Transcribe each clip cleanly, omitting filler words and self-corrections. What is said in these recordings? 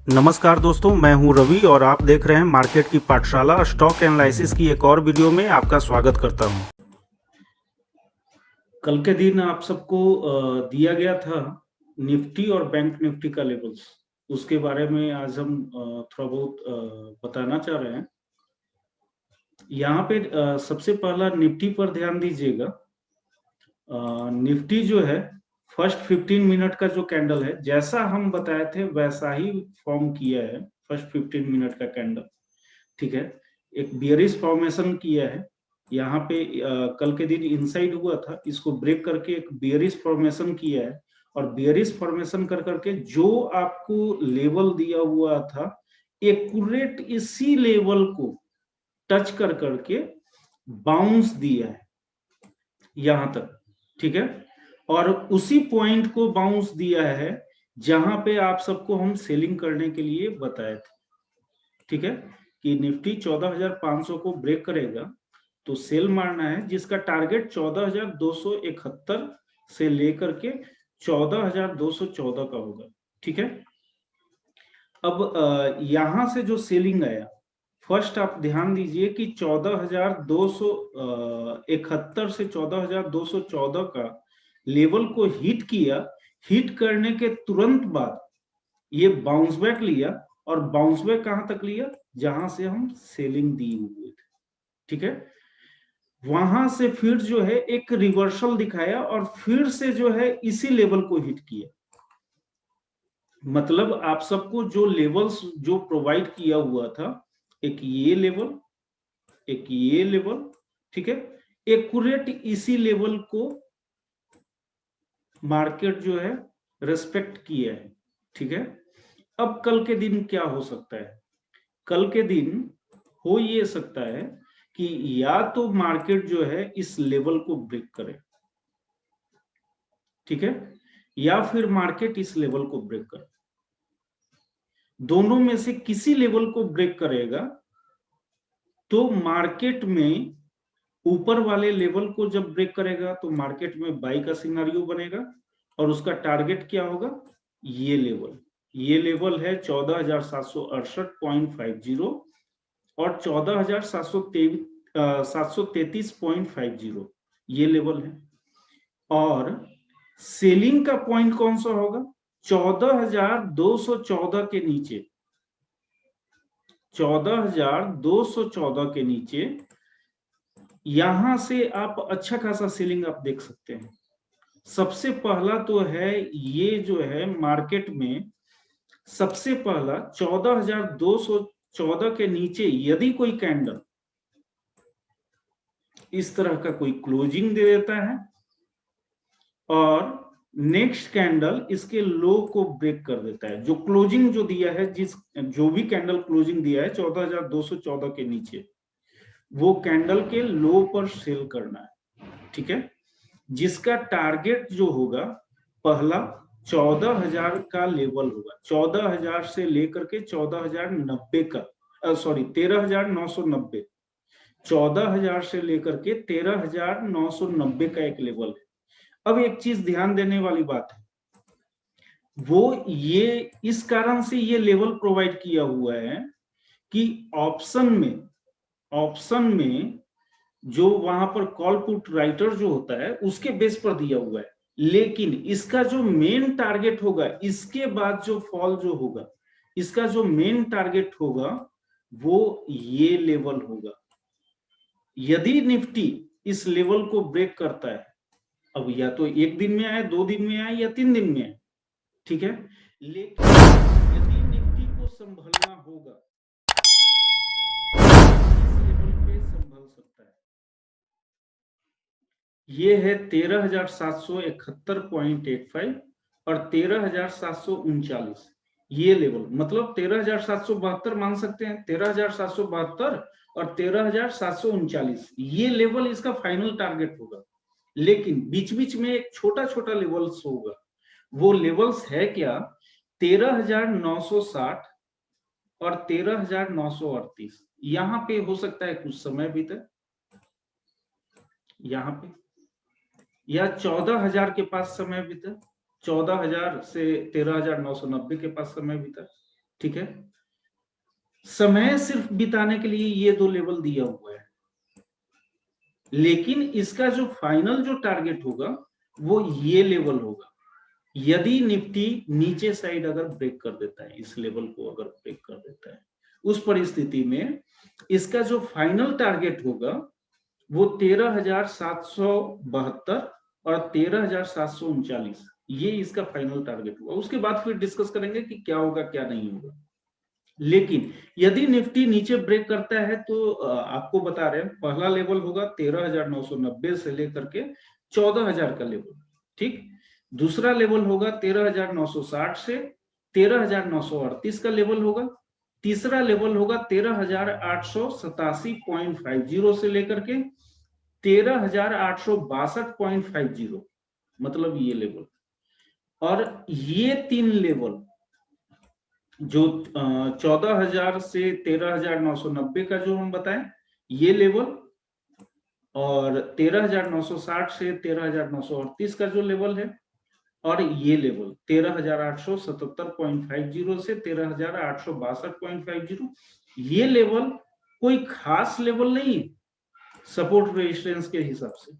नमस्कार दोस्तों, मैं हूं रवि और आप देख रहे हैं मार्केट की पाठशाला। स्टॉक एनालिसिस की एक और वीडियो में आपका स्वागत करता हूं। कल के दिन आप सबको दिया गया था निफ्टी और बैंक निफ्टी का लेवल्स, उसके बारे में आज हम थोड़ा बहुत बताना चाह रहे हैं। यहाँ पे सबसे पहला निफ्टी पर ध्यान दीजिएगा। निफ्टी जो है फर्स्ट 15 मिनट का जो कैंडल है, जैसा हम बताए थे वैसा ही फॉर्म किया है। फर्स्ट 15 मिनट का कैंडल, ठीक है, एक बियरिश फॉर्मेशन किया है। यहाँ पे कल के दिन इनसाइड हुआ था, इसको ब्रेक करके एक बियरिश फॉर्मेशन किया है। और बियरिश फॉर्मेशन कर करके जो आपको लेवल दिया हुआ था, एक्यूरेट इसी लेवल को टच कर करके बाउंस दिया है यहां तक, ठीक है। और उसी पॉइंट को बाउंस दिया है जहां पे आप सबको हम सेलिंग करने के लिए बताए थे, ठीक है, कि निफ्टी 14,500 को ब्रेक करेगा तो सेल मारना है, जिसका टारगेट 14,271 से लेकर के 14,214 का होगा, ठीक है। अब यहां से जो सेलिंग आया, फर्स्ट आप ध्यान दीजिए कि 14,271 से 14,214 का लेवल को हिट किया। हिट करने के तुरंत बाद ये बाउंस बैक लिया, और बाउंस बैक कहां तक लिया, जहां से हम सेलिंग दी हुए थे, ठीक है। वहां से फिर जो है एक रिवर्सल दिखाया और फिर से जो है इसी लेवल को हिट किया। मतलब आप सबको जो लेवल्स जो प्रोवाइड किया हुआ था, एक ये लेवल, एक ये लेवल, ठीक है, एक्यूरेट इसी लेवल को मार्केट जो है रेस्पेक्ट किया है, ठीक है। अब कल के दिन क्या हो सकता है? कल के दिन हो ये सकता है कि या तो मार्केट जो है इस लेवल को ब्रेक करे, ठीक है, या फिर मार्केट इस लेवल को ब्रेक करे। दोनों में से किसी लेवल को ब्रेक करेगा तो मार्केट में ऊपर वाले लेवल को जब ब्रेक करेगा तो मार्केट में बाई का सिनारियो बनेगा। और उसका टारगेट क्या होगा? ये लेवल, ये लेवल है 14,768.50 और 14,733.50, ये लेवल है। और सेलिंग का पॉइंट कौन सा होगा? 14,214 के नीचे, 14,214 के नीचे यहां से आप अच्छा खासा सेलिंग आप देख सकते हैं। सबसे पहला तो है ये जो है मार्केट में सबसे पहला 14,214 के नीचे यदि कोई कैंडल इस तरह का कोई क्लोजिंग दे देता है और नेक्स्ट कैंडल इसके लो को ब्रेक कर देता है, जो क्लोजिंग जो दिया है, जो भी कैंडल क्लोजिंग दिया है 14,214 के नीचे, वो कैंडल के लो पर सेल करना है, ठीक है। जिसका टारगेट जो होगा, पहला 14,000 का लेवल होगा, 14,000 से लेकर के 14,090 का, सॉरी 13,990, 14,000 से लेकर के 13,990 का एक लेवल है। अब एक चीज ध्यान देने वाली बात है, वो ये इस कारण से ये लेवल प्रोवाइड किया हुआ है कि ऑप्शन में जो वहां पर कॉल पुट राइटर जो होता है उसके बेस पर दिया हुआ है। लेकिन इसका जो मेन टारगेट होगा, इसके बाद जो फॉल जो होगा, इसका जो मेन टारगेट होगा वो ये लेवल होगा। यदि निफ्टी इस लेवल को ब्रेक करता है, अब या तो एक दिन में आए, 2 दिन में आए, या 3 दिन में आए, ठीक है, लेकिन यदि निफ्टी को संभलना होगा, इस लेवल पे संभल सकता है। ये है 13,771.85 और 13,739, ये लेवल, मतलब 13,772 मान सकते हैं, 13,772 और 13,739, ये लेवल इसका फाइनल टारगेट होगा। लेकिन बीच बीच में एक छोटा छोटा लेवल्स होगा। वो लेवल्स है क्या? 13,960, और 13,938। यहाँ पे हो सकता है कुछ समय बीते, यहाँ पे, या 14,000 के पास समय बीता, 14,000 से 13,990 के पास समय बीता। ठीक है, समय सिर्फ बिताने के लिए ये दो लेवल दिया हुआ है, लेकिन इसका जो फाइनल जो टारगेट होगा वो ये लेवल होगा। यदि निफ्टी नीचे साइड अगर ब्रेक कर देता है, इस लेवल को अगर ब्रेक कर देता है, उस परिस्थिति में इसका जो फाइनल टारगेट होगा वो 13,772 और 13,739, ये इसका फाइनल टारगेट होगा। उसके बाद फिर डिस्कस करेंगे कि क्या होगा क्या नहीं होगा। लेकिन यदि निफ्टी नीचे ब्रेक करता है तो आपको बता रहे हैं पहला लेवल होगा 13,990 से लेकर के 14,000 का लेवल। ठीक, दूसरा लेवल होगा 13,960 से 13,938 का लेवल होगा। तीसरा लेवल होगा 13,887.50 से लेकर के 13,862.50, मतलब ये लेवल। और ये तीन लेवल जो 14,000 से 13,990 का जो हम बताएं ये लेवल, और 13,960 से 13,938 का जो लेवल है, और ये लेवल 13,877.50 से 13,862.50, ये लेवल कोई खास लेवल नहीं है सपोर्ट रेजिस्टेंस के हिसाब से।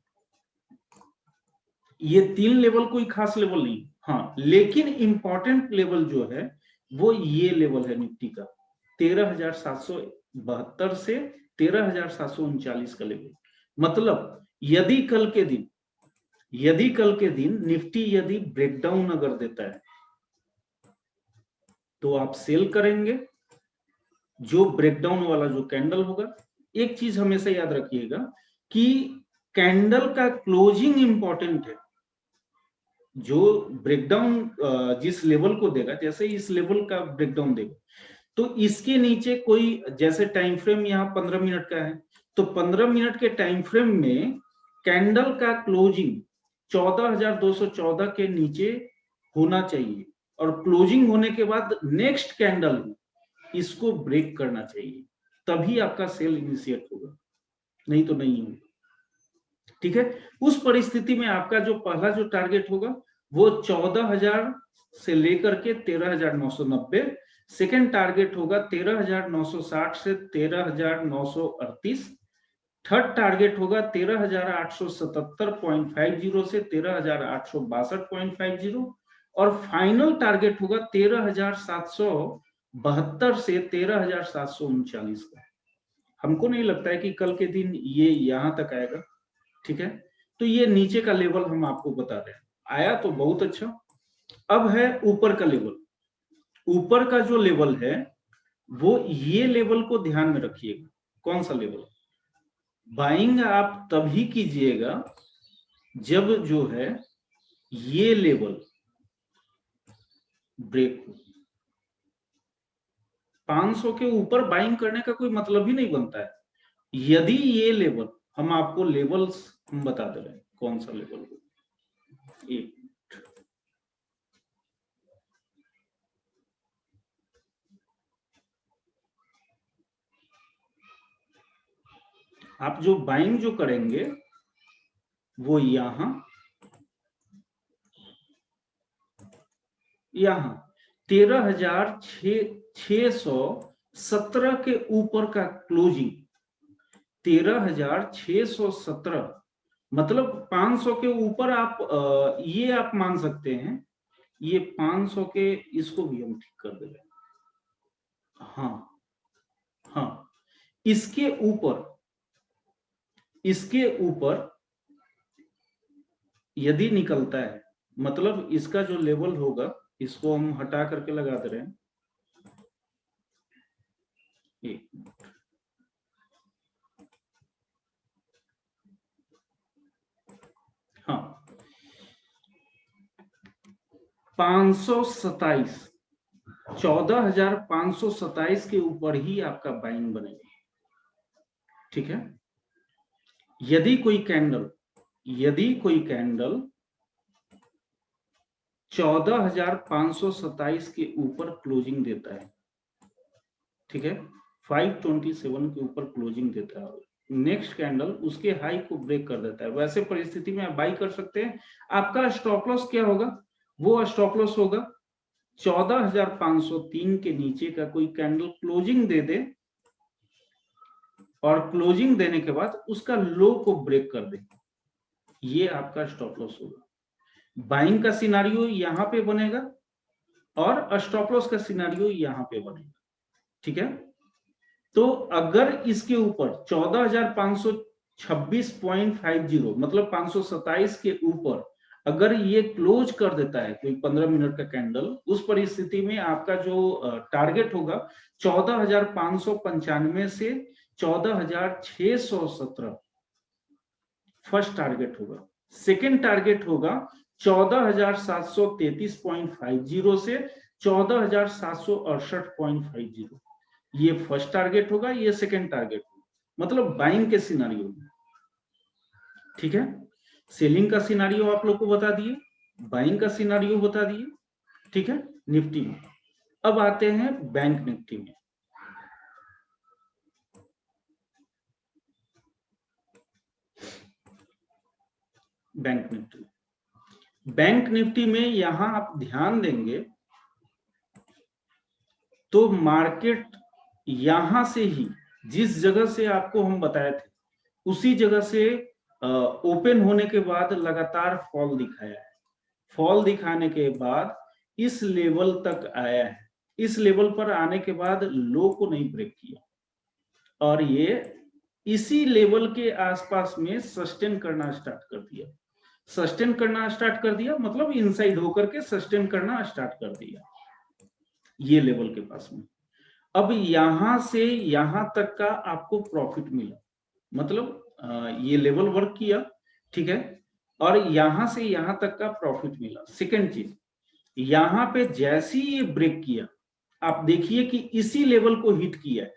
ये तीन लेवल कोई खास लेवल नहीं, हाँ, लेकिन इंपॉर्टेंट लेवल जो है वो ये लेवल है निफ्टी का 13,772 से 13,739 का लेवल। मतलब यदि कल के दिन निफ्टी यदि ब्रेकडाउन अगर देता है तो आप सेल करेंगे, जो ब्रेकडाउन वाला जो कैंडल होगा। एक चीज हमेशा याद रखिएगा कि कैंडल का क्लोजिंग इंपॉर्टेंट है। जो ब्रेकडाउन जिस लेवल को देगा, जैसे इस लेवल का ब्रेकडाउन देगा तो इसके नीचे कोई, जैसे टाइम फ्रेम यहाँ 15 मिनट का है, तो 15 मिनट के टाइम फ्रेम में कैंडल का क्लोजिंग 14,214 के नीचे होना चाहिए, और क्लोजिंग होने के बाद नेक्स्ट कैंडल इसको ब्रेक करना चाहिए, तभी आपका सेल इनिशिएट होगा, नहीं तो नहीं होगा। ठीक है, उस परिस्थिति में आपका जो पहला जो टारगेट होगा वो 14,000 से लेकर के 13,990, सेकेंड टारगेट होगा 13,960 से 13,938, थर्ड टारगेट होगा 13,877.50 से 13,862.50, और फाइनल टारगेट होगा 13,772 से 13,739 का। हमको नहीं लगता है कि कल के दिन ये यहां तक आएगा। ठीक है, तो ये नीचे का लेवल हम आपको बता रहे हैं, आया तो बहुत अच्छा। अब है ऊपर का लेवल। ऊपर का जो लेवल है वो ये लेवल को ध्यान में रखिएगा। कौन सा लेवल? बाइंग आप तभी कीजिएगा जब जो है ये लेवल ब्रेक हो। 500 के ऊपर बाइंग करने का कोई मतलब ही नहीं बनता है। यदि ये लेवल, हम आपको लेवल्स हम बता दे रहे हैं कौन सा लेवल हो। एक आप जो बाइंग जो करेंगे वो यहां 13,617 के ऊपर का क्लोजिंग, 13,617, मतलब 500 के ऊपर आप ये आप मान सकते हैं, ये 500 के, इसको भी हम ठीक कर देंगे। हाँ हाँ, इसके ऊपर यदि निकलता है, मतलब इसका जो लेवल होगा इसको हम हटा करके लगा दे रहे हैं। हाँ, 527, 14,527 के ऊपर ही आपका बाइंग बनेगा। ठीक है, यदि कोई कैंडल 14,527 के ऊपर क्लोजिंग देता है ठीक है, 527 के ऊपर क्लोजिंग देता है, नेक्स्ट कैंडल उसके हाई को ब्रेक कर देता है, वैसे परिस्थिति में आप बाई कर सकते हैं। आपका स्टॉप लॉस क्या होगा? वो स्टॉप लॉस होगा 14,503 के नीचे का कोई कैंडल क्लोजिंग दे दे और क्लोजिंग देने के बाद उसका लो को ब्रेक कर दे, ये आपका स्टॉप लॉस होगा। बाइंग का सिनारियो यहां पे बनेगा और स्टॉप लॉस का सिनारियो यहां पे बनेगा। ठीक है, तो अगर इसके ऊपर 14,526.50 मतलब 527 के ऊपर अगर ये क्लोज कर देता है कोई 15 मिनट का कैंडल, उस परिस्थिति में आपका जो टारगेट होगा 14,595 से 14,617 फर्स्ट टारगेट होगा। सेकेंड टारगेट होगा 14,733.50 से 14,768.50, ये फर्स्ट टारगेट होगा, ये सेकेंड टारगेट होगा, मतलब बाइंग के सिनारियो में। ठीक है, सेलिंग का सिनारियो आप लोग को बता दिए, बाइंग का सिनारियो बता दिए। ठीक है, निफ्टी में। अब आते हैं बैंक निफ्टी में। बैंक निफ्टी में यहां आप ध्यान देंगे तो मार्केट यहां से ही जिस जगह से आपको हम बताए थे उसी जगह से ओपन होने के बाद लगातार फॉल दिखाया है। फॉल दिखाने के बाद इस लेवल तक आया है, इस लेवल पर आने के बाद लो को नहीं ब्रेक किया और ये इसी लेवल के आसपास में सस्टेन करना स्टार्ट कर दिया। सस्टेन करना स्टार्ट कर दिया मतलब इनसाइड होकर के सस्टेन करना स्टार्ट कर दिया ये लेवल के पास में। अब यहां से यहां तक का आपको प्रॉफिट मिला, मतलब ये लेवल वर्क किया। ठीक है, और यहां से यहां तक का प्रॉफिट मिला। सेकेंड चीज, यहां पे जैसे ही ये ब्रेक किया, आप देखिए कि इसी लेवल को हिट किया है,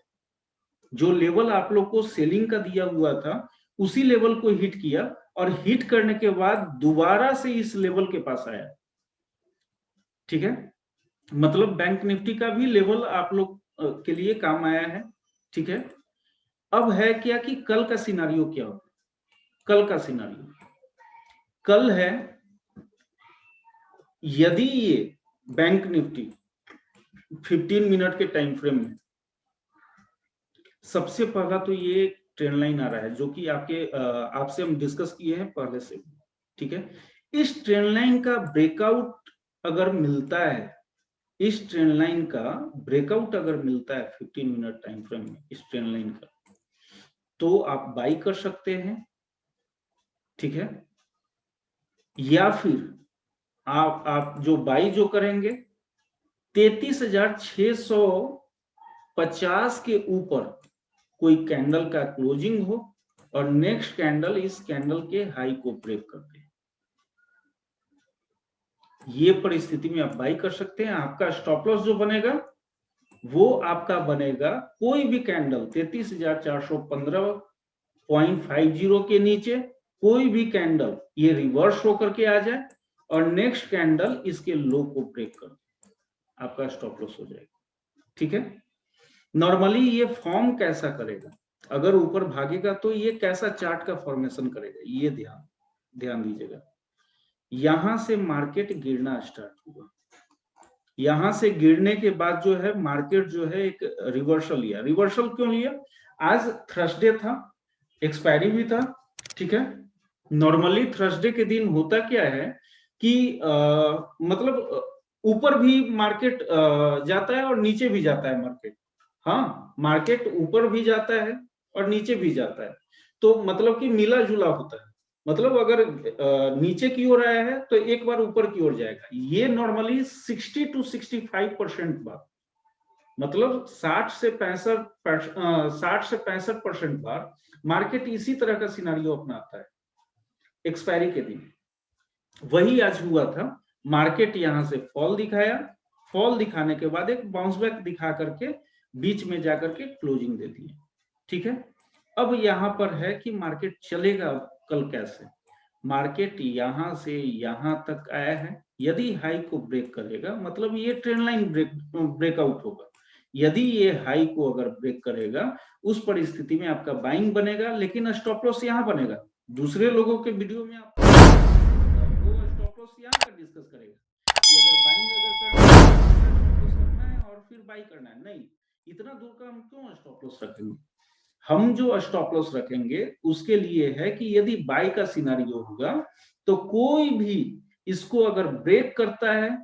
जो लेवल आप लोग को सेलिंग का दिया हुआ था उसी लेवल को हिट किया और हिट करने के बाद दोबारा से इस लेवल के पास आया। ठीक है, मतलब बैंक निफ्टी का भी लेवल आप लोग के लिए काम आया है। ठीक है, अब है क्या कि कल का सिनारियो क्या होगा? कल का सिनारियो कल है, यदि ये बैंक निफ्टी 15 मिनट के टाइम फ्रेम में, सबसे पहला तो ये ट्रेंड लाइन आ रहा है जो कि आपसे हम डिस्कस किए हैं पहले से। ठीक है, इस ट्रेंड लाइन का ब्रेकआउट अगर मिलता है, इस ट्रेंड लाइन का ब्रेकआउट अगर मिलता है 15 मिनट टाइम फ्रेम में इस ट्रेंड लाइन का, तो आप बाई कर सकते हैं। ठीक है, या फिर आप जो बाई जो करेंगे 33,650 के ऊपर कोई कैंडल का क्लोजिंग हो और नेक्स्ट कैंडल इस कैंडल के हाई को ब्रेक कर दे, ये परिस्थिति में आप बाई कर सकते हैं। आपका स्टॉप लॉस जो बनेगा वो आपका बनेगा कोई भी कैंडल 33,415.50 के नीचे कोई भी कैंडल ये रिवर्स होकर के आ जाए और नेक्स्ट कैंडल इसके लो को ब्रेक कर दे, आपका स्टॉप लॉस हो जाएगा। ठीक है, नॉर्मली ये फॉर्म कैसा करेगा, अगर ऊपर भागेगा तो ये कैसा चार्ट का फॉर्मेशन करेगा, ये ध्यान दीजिएगा। यहां से मार्केट गिरना स्टार्ट हुआ, यहां से गिरने के बाद जो है मार्केट जो है एक रिवर्सल लिया। रिवर्सल क्यों लिया? आज थर्सडे था, एक्सपायरी भी था। ठीक है, नॉर्मली थर्सडे के दिन होता क्या है कि मतलब ऊपर भी मार्केट जाता है और नीचे भी जाता है मार्केट। हाँ, मार्केट ऊपर भी जाता है और नीचे भी जाता है, तो मतलब कि मिला जुला होता है। मतलब अगर नीचे की ओर आया है तो एक बार ऊपर की ओर जाएगा। ये नॉर्मली 60 to 65% बार, मतलब 60 से 65% बार मार्केट इसी तरह का सिनारियो अपनाता है एक्सपायरी के दिन। वही आज हुआ था, मार्केट यहां से फॉल दिखाया, फॉल दिखाने के बाद एक बाउंस बैक दिखा करके बीच में जाकर के क्लोजिंग दे दी। ठीक है, अब यहां पर है कि मार्केट चलेगा कल कैसे। मार्केट यहां से यहां तक आया है, यदि हाई को ब्रेक करेगा मतलब ये ट्रेंड लाइन ब्रेकआउट होगा। यदि ये हाई को अगर ब्रेक करेगा उस परिस्थिति में आपका बाइंग बनेगा, लेकिन स्टॉप लॉस यहाँ बनेगा। दूसरे लोगों के वीडियो में आप वो स्टॉप लॉस यहाँ पर डिस्कस करेगा कि अगर बाइंग करना है स्टॉप लॉस रखना है और फिर बाई करना है। नहीं, इतना दूर का हम क्यों स्टॉप लॉस रखेंगे? हम जो स्टॉप लॉस रखेंगे उसके लिए है कि यदि बाई का सिनेरियो होगा तो कोई भी इसको अगर ब्रेक करता है,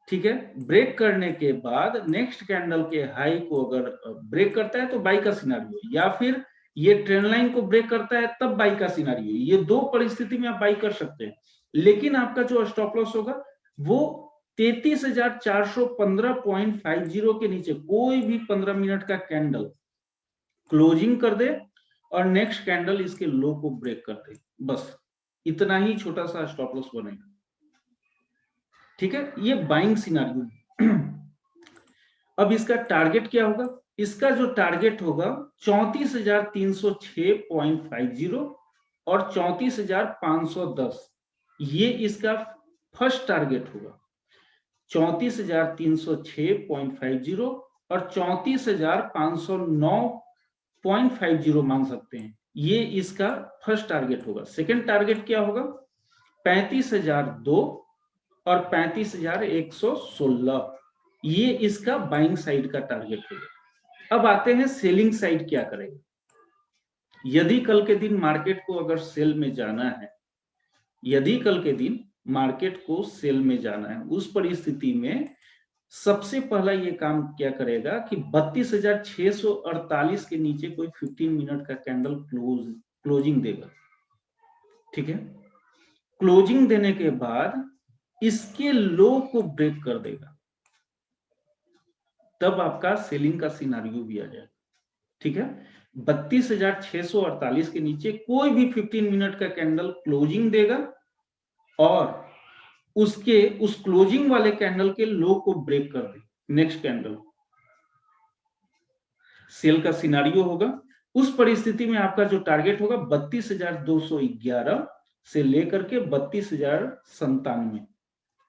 ठीक है, ब्रेक करने के बाद नेक्स्ट कैंडल के हाई को अगर ब्रेक करता है तो बाई का सिनेरियो, या फिर ये ट्रेंड लाइन को ब्रेक करता है तब बाई का सिनेरियो। ये दो परिस्थिति में आप बाई कर सकते हैं, लेकिन आपका जो स्टॉप लॉस होगा वो 33,415.50 के नीचे कोई भी 15 मिनट का कैंडल क्लोजिंग कर दे और नेक्स्ट कैंडल इसके लो को ब्रेक कर दे, बस इतना ही छोटा सा स्टॉप लॉस बनेगा। ठीक है, ये बाइंग सिनेरियो। अब इसका टारगेट क्या होगा? इसका जो टारगेट होगा 34,306.50 और 34,510, ये इसका फर्स्ट टारगेट होगा। 34,306.50 और 34,509.50 मान सकते हैं, ये इसका फर्स्ट टारगेट होगा। सेकंड टारगेट क्या होगा? 35,002 और 35,116, ये इसका बाइंग साइड का टारगेट होगा। अब आते हैं सेलिंग साइड क्या करेगा। यदि कल के दिन मार्केट को अगर सेल में जाना है, यदि कल के दिन मार्केट को सेल में जाना है, उस परिस्थिति में सबसे पहला ये काम क्या करेगा कि 32,648 के नीचे कोई 15 मिनट का कैंडल क्लोजिंग देगा। ठीक है, क्लोजिंग देने के बाद इसके लो को ब्रेक कर देगा, तब आपका सेलिंग का सिनारियो भी आ जाएगा। ठीक है, 32,648 के नीचे कोई भी 15 मिनट का कैंडल क्लोजिंग देगा और उसके उस क्लोजिंग वाले कैंडल के लो को ब्रेक कर दे, नेक्स्ट कैंडल सेल का सिनारियो होगा। उस परिस्थिति में आपका जो टारगेट होगा 32,211 से लेकर के 32,097,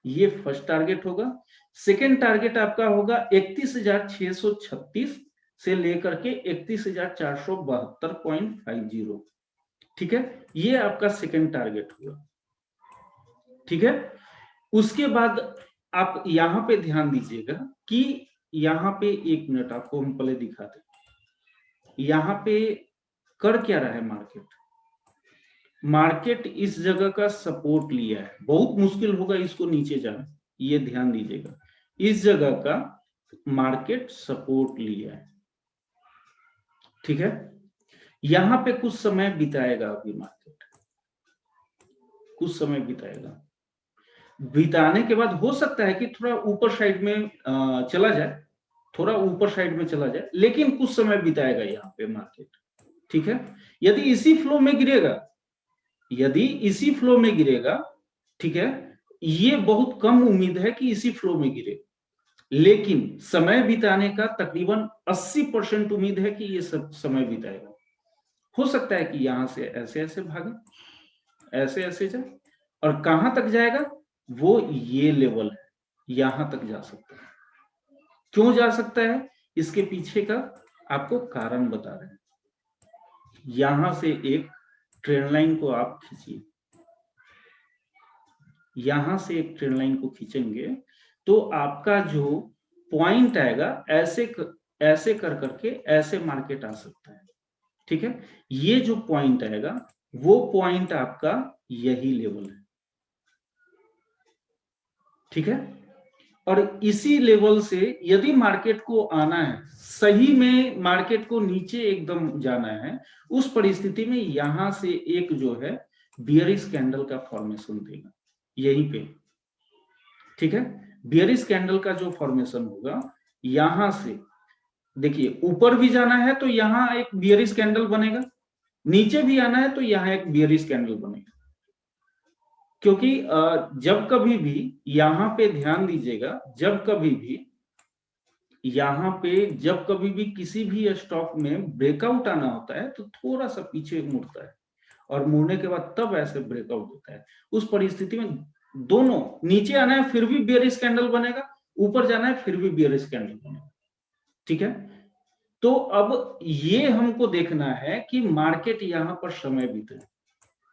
ये फर्स्ट टारगेट होगा। सेकेंड टारगेट आपका होगा 31,636 से लेकर के 31,472.50। ठीक है, ये आपका सेकेंड टारगेट होगा। ठीक है, उसके बाद आप यहां पे ध्यान दीजिएगा कि यहां पे 1 मिनट आपको हम पहले दिखाते, यहां पे कर क्या रहा है मार्केट इस जगह का सपोर्ट लिया है, बहुत मुश्किल होगा इसको नीचे जाना, ये ध्यान दीजिएगा। इस जगह का मार्केट सपोर्ट लिया है। ठीक है, यहां पे कुछ समय बिताएगा, अभी मार्केट कुछ समय बिताएगा। बिताने के बाद हो सकता है कि थोड़ा ऊपर साइड में चला जाए, थोड़ा ऊपर साइड में चला जाए, लेकिन कुछ समय बिताएगा यहाँ पे मार्केट। ठीक है, यदि इसी फ्लो में गिरेगा, यदि इसी फ्लो में गिरेगा, ठीक है, ये बहुत कम उम्मीद है कि इसी फ्लो में गिरे, लेकिन समय बिताने का तकरीबन 80% उम्मीद है कि ये सब समय बिताएगा। हो सकता है कि यहां से ऐसे ऐसे भागे, ऐसे ऐसे जाए, और कहां तक जाएगा वो ये लेवल है, यहां तक जा सकता है। क्यों जा सकता है, इसके पीछे का आपको कारण बता रहे हैं। यहां से एक ट्रेंड लाइन को आप खींचिए, यहां से एक ट्रेंड लाइन को खींचेंगे तो आपका जो पॉइंट आएगा, ऐसे कर करके ऐसे मार्केट आ सकता है। ठीक है, ये जो पॉइंट आएगा वो पॉइंट आपका यही लेवल है। ठीक है, और इसी लेवल से यदि मार्केट को आना है, सही में मार्केट को नीचे एकदम जाना है, उस परिस्थिति में यहां से एक जो है बियरिश कैंडल का फॉर्मेशन देगा यहीं पे। ठीक है, बियरिश कैंडल का जो फॉर्मेशन होगा, यहां से देखिए ऊपर भी जाना है तो यहां एक बियरिश कैंडल बनेगा, नीचे भी आना है तो यहां एक बियरिश कैंडल बनेगा। क्योंकि जब कभी भी यहां पे ध्यान दीजिएगा, जब कभी भी किसी भी स्टॉक में ब्रेकआउट आना होता है तो थोड़ा सा पीछे मुड़ता है, और मुड़ने के बाद तब ऐसे ब्रेकआउट होता है। उस परिस्थिति में दोनों, नीचे आना है फिर भी बियरिश कैंडल बनेगा, ऊपर जाना है फिर भी बियरिश कैंडल बनेगा। ठीक है। तो अब ये हमको देखना है कि मार्केट यहां पर समय बीते,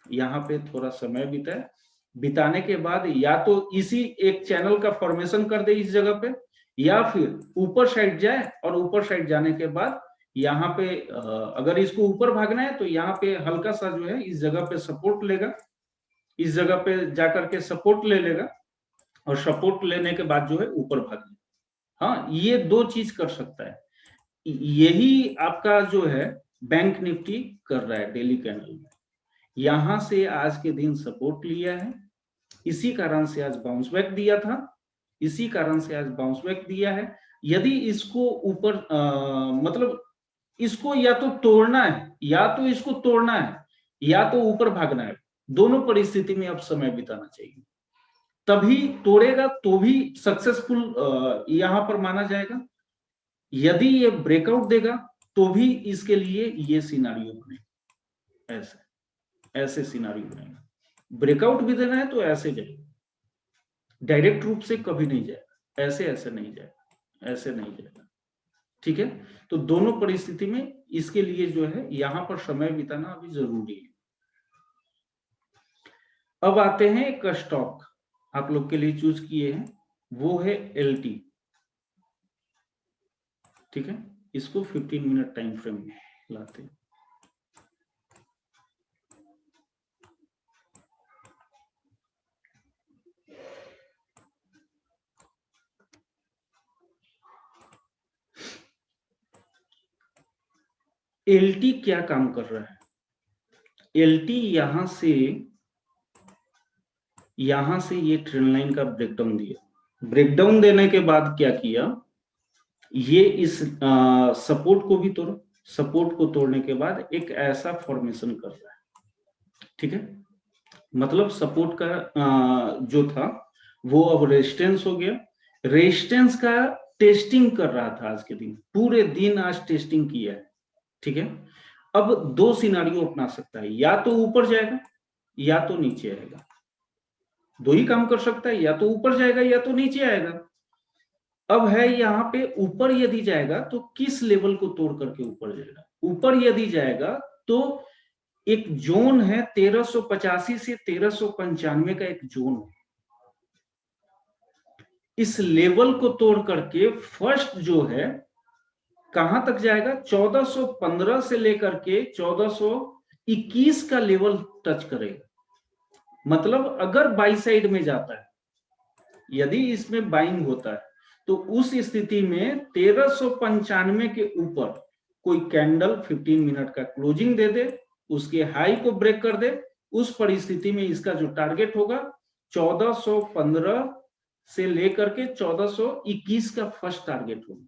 यहां पे थोड़ा समय बीता है, बिताने के बाद या तो इसी एक चैनल का फॉर्मेशन कर दे इस जगह पे, या फिर ऊपर साइड जाए और ऊपर साइड जाने के बाद यहाँ पे अगर इसको ऊपर भागना है तो यहाँ पे हल्का सा जो है इस जगह पे सपोर्ट लेगा, इस जगह पे जाकर के सपोर्ट ले लेगा और सपोर्ट लेने के बाद जो है ऊपर भागेगा। हाँ, ये दो चीज कर सकता है। यही आपका जो है बैंक निफ्टी कर रहा है डेली कैंडल में। यहां से आज के दिन सपोर्ट लिया है, इसी कारण से आज बाउंस बैक दिया था, इसी कारण से आज बाउंस बैक दिया है। यदि इसको ऊपर मतलब इसको या तो तोड़ना है, या तो इसको तोड़ना है, या तो ऊपर भागना है, दोनों परिस्थिति में अब समय बिताना चाहिए। तभी तोड़ेगा तो भी सक्सेसफुल यहां पर माना जाएगा। यदि ये ब्रेकआउट देगा तो भी इसके लिए ये सिनारियो बनेगा, ऐसे सिनारियो बनेगा। ब्रेकआउट भी देना है तो ऐसे जाएगा, डायरेक्ट रूप से कभी नहीं जाएगा, ऐसे नहीं जाएगा, ऐसे नहीं जाएगा। ठीक है, तो दोनों परिस्थिति में इसके लिए जो है यहां पर समय बिताना अभी जरूरी है। अब आते हैं एक स्टॉक आप लोग के लिए चूज किए हैं, वो है एलटी। ठीक है, इसको 15 मिनट टाइम फ्रेम में लाते हैं। एलटी क्या काम कर रहा है? एलटी यहां से ये ट्रेंड लाइन का ब्रेकडाउन दिया, ब्रेकडाउन देने के बाद क्या किया, ये इस सपोर्ट को भी तोड़ा, सपोर्ट को तोड़ने के बाद एक ऐसा फॉर्मेशन कर रहा है। ठीक है, मतलब सपोर्ट का जो था वो अब रेजिस्टेंस हो गया, रेजिस्टेंस का टेस्टिंग कर रहा था आज के दिन, पूरे दिन आज टेस्टिंग किया है। ठीक है, अब दो सिनारियो अपना सकता है, या तो ऊपर जाएगा या तो नीचे आएगा, दो ही काम कर सकता है, या तो ऊपर जाएगा या तो नीचे आएगा। अब है यहाँ पे ऊपर यदि जाएगा तो किस लेवल को तोड़ करके ऊपर जाएगा? ऊपर यदि जाएगा तो एक जोन है 1385 से 1395 का एक जोन है, इस लेवल को तोड़ करके फर्स्ट जो है कहां तक जाएगा? 1415 से लेकर के 1421 का लेवल टच करेगा। मतलब अगर बाई साइड में जाता है, यदि इसमें बाइंग होता है, तो उस स्थिति में 1395 के ऊपर कोई कैंडल 15 मिनट का क्लोजिंग दे दे, उसके हाई को ब्रेक कर दे, उस परिस्थिति में इसका जो टारगेट होगा 1415 से लेकर के 1421 का फर्स्ट टारगेट होगा।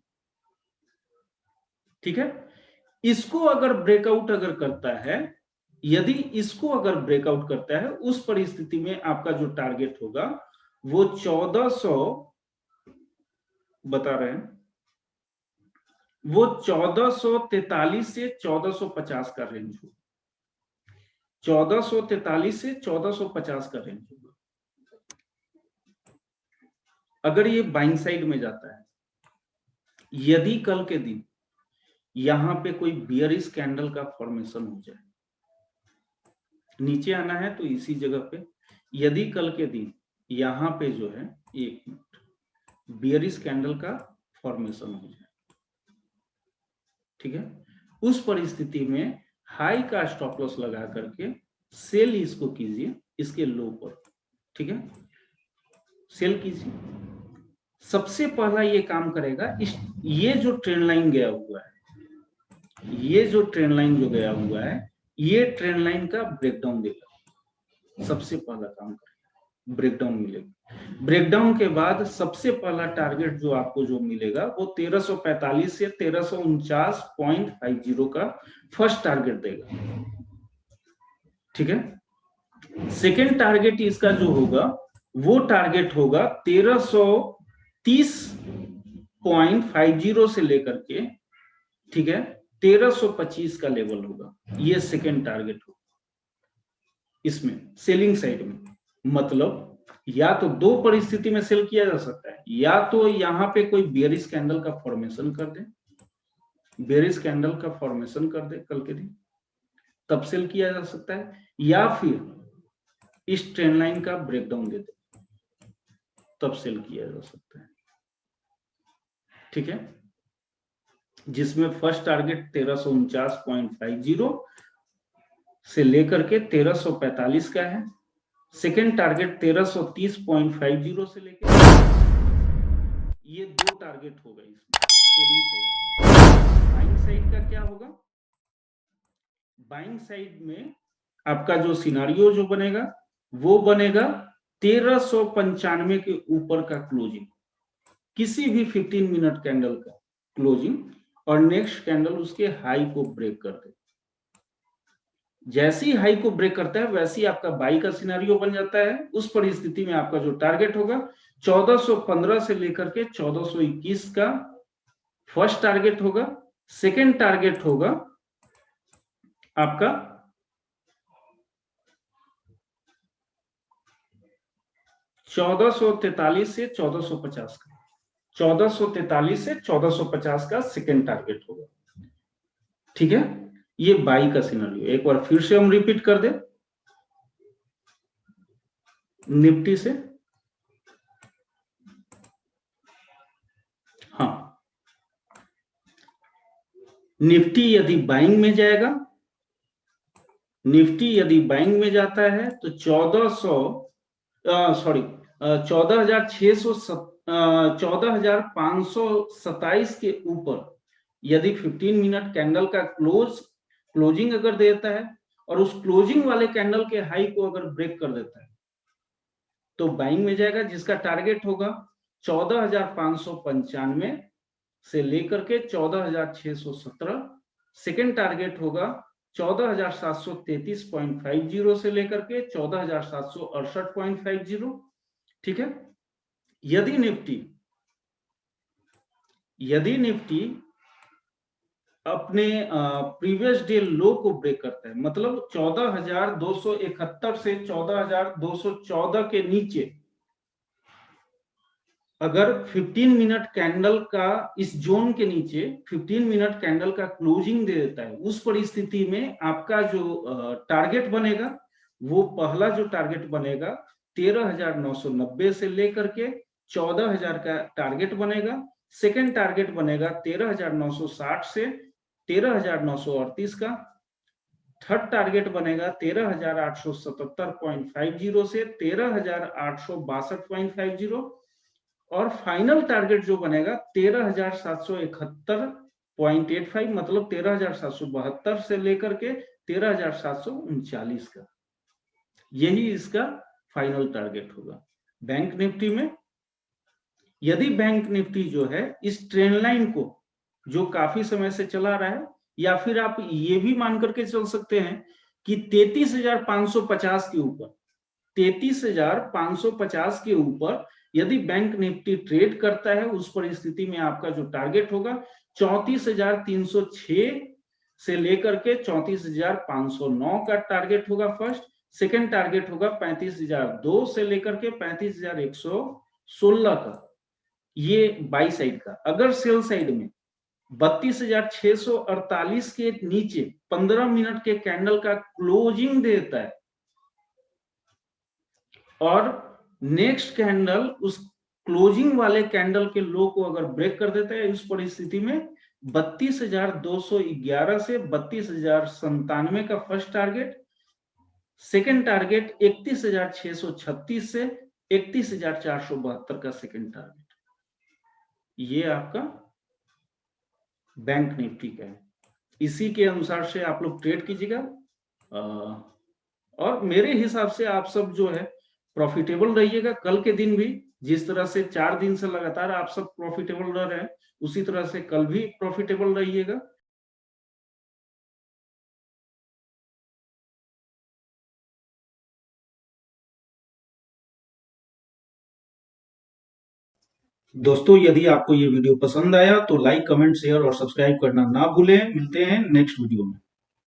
ठीक है, इसको अगर ब्रेकआउट अगर करता है, यदि इसको अगर ब्रेकआउट करता है, उस परिस्थिति में आपका जो टारगेट होगा वो 1400 बता रहे हैं, वो 1443 से 1450 का रेंज होगा, 1443 से 1450 का रेंज होगा अगर ये बाइंग साइड में जाता है। यदि कल के दिन यहां पे कोई बियरिश कैंडल का फॉर्मेशन हो जाए, नीचे आना है तो इसी जगह पे, यदि कल के दिन यहां पे जो है एक मिनट बियरिश कैंडल का फॉर्मेशन हो जाए, ठीक है, उस परिस्थिति में हाई का स्टॉप लॉस लगा करके सेल इसको कीजिए इसके लो पर। ठीक है, सेल कीजिए, सबसे पहला ये काम करेगा। ये जो ट्रेंड लाइन गया हुआ है, ये जो ट्रेंड लाइन जो गया हुआ है, ये ट्रेंड लाइन का ब्रेकडाउन देगा, सबसे पहला काम करेगा, ब्रेकडाउन मिलेगा। ब्रेकडाउन के बाद सबसे पहला टारगेट जो आपको जो मिलेगा वो 1345 से 1349.50 का फर्स्ट टारगेट देगा। ठीक है, सेकेंड टारगेट इसका जो होगा वो टारगेट होगा 1330.50 से लेकर के, ठीक है, 1325 का लेवल होगा, ये सेकेंड टारगेट होगा इसमें सेलिंग साइड में। मतलब या तो दो परिस्थिति में सेल किया जा सकता है, या तो यहां पे कोई बियरिश कैंडल का फॉर्मेशन कर दे, बेरिश कैंडल का फॉर्मेशन कर दे कल के दिन, तब सेल किया जा सकता है, या फिर इस ट्रेंड लाइन का ब्रेकडाउन दे दे, तब सेल किया जा सकता है। ठीक है, जिसमें फर्स्ट टारगेट 1349.50 से लेकर के 1345 का है, सेकेंड टारगेट 1330.50 से लेकर, ये दो टारगेट होगा इसमें सेलिंग साइड। बाइंग साइड का क्या होगा? बाइंग साइड में आपका जो सिनारियो जो बनेगा वो बनेगा 1395 के ऊपर का क्लोजिंग, किसी भी 15 मिनट कैंडल का क्लोजिंग, और नेक्स्ट कैंडल उसके हाई को ब्रेक कर दे। जैसी हाई को ब्रेक करता है वैसी आपका बाई का सिनारियो बन जाता है। उस परिस्थिति में आपका जो टारगेट होगा 1415 से लेकर के 1421 का फर्स्ट टारगेट होगा। सेकेंड टारगेट होगा आपका 1443 से 1450 का, 1443 से 1450 का सेकेंड टारगेट होगा। ठीक है, ये बाई का सिनेरियो एक बार फिर से हम रिपीट कर दे। निफ्टी से, हाँ, निफ्टी यदि बाइंग में जाएगा, निफ्टी यदि बाइंग में जाता है तो 14,527 के ऊपर यदि 15 मिनट कैंडल का क्लोजिंग अगर देता है और उस क्लोजिंग वाले कैंडल के हाई को अगर ब्रेक कर देता है तो बाइंग में जाएगा, जिसका टारगेट होगा 14,595 से लेकर के 14,617। सेकेंड टारगेट होगा 14,733.50 से लेकर के 14,768.50। ठीक है, यदि निफ्टी अपने प्रीवियस डे लो को ब्रेक करता है, मतलब 14,271 से 14,214 के नीचे अगर 15 मिनट कैंडल का, इस जोन के नीचे 15 मिनट कैंडल का क्लोजिंग दे देता है, उस परिस्थिति में आपका जो टारगेट बनेगा वो पहला जो टारगेट बनेगा 13,990 से लेकर के 14,000 का टारगेट बनेगा। सेकेंड टारगेट बनेगा 13,960 से 13,938 का। थर्ड टारगेट बनेगा 13,877.50 से 13,862.50, और फाइनल टारगेट जो बनेगा 13,771.85, मतलब 13,772 से लेकर के 13,739 का, यही इसका फाइनल टारगेट होगा। बैंक निफ्टी में यदि बैंक निफ्टी जो है इस ट्रेंड लाइन को जो काफी समय से चला रहा है, या फिर आप ये भी मान करके चल सकते हैं कि 33,550 के ऊपर, 33,550 के ऊपर यदि बैंक निफ्टी ट्रेड करता है, उस परिस्थिति में आपका जो टारगेट होगा 34,306 से लेकर के 34,509 का टारगेट होगा फर्स्ट। सेकेंड टारगेट होगा 35,002 से लेकर के 35,116 का, ये बाई साइड का। अगर सेल साइड में 32,648 के नीचे 15 मिनट के कैंडल का क्लोजिंग देता है और नेक्स्ट कैंडल उस क्लोजिंग वाले कैंडल के लो को अगर ब्रेक कर देता है, इस परिस्थिति में 32,211 से 32,097 का फर्स्ट टारगेट, सेकेंड टारगेट 31,636 से 31,472 का सेकेंड टारगेट, ये आपका बैंक निफ्टी का है। इसी के अनुसार से आप लोग ट्रेड कीजिएगा, और मेरे हिसाब से आप सब जो है प्रॉफिटेबल रहिएगा। कल के दिन भी जिस तरह से 4 दिन से लगातार आप सब प्रॉफिटेबल रह रहे हैं, उसी तरह से कल भी प्रॉफिटेबल रहिएगा। दोस्तों, यदि आपको ये वीडियो पसंद आया तो लाइक, कमेंट, शेयर और सब्सक्राइब करना ना भूलें। मिलते हैं नेक्स्ट वीडियो में।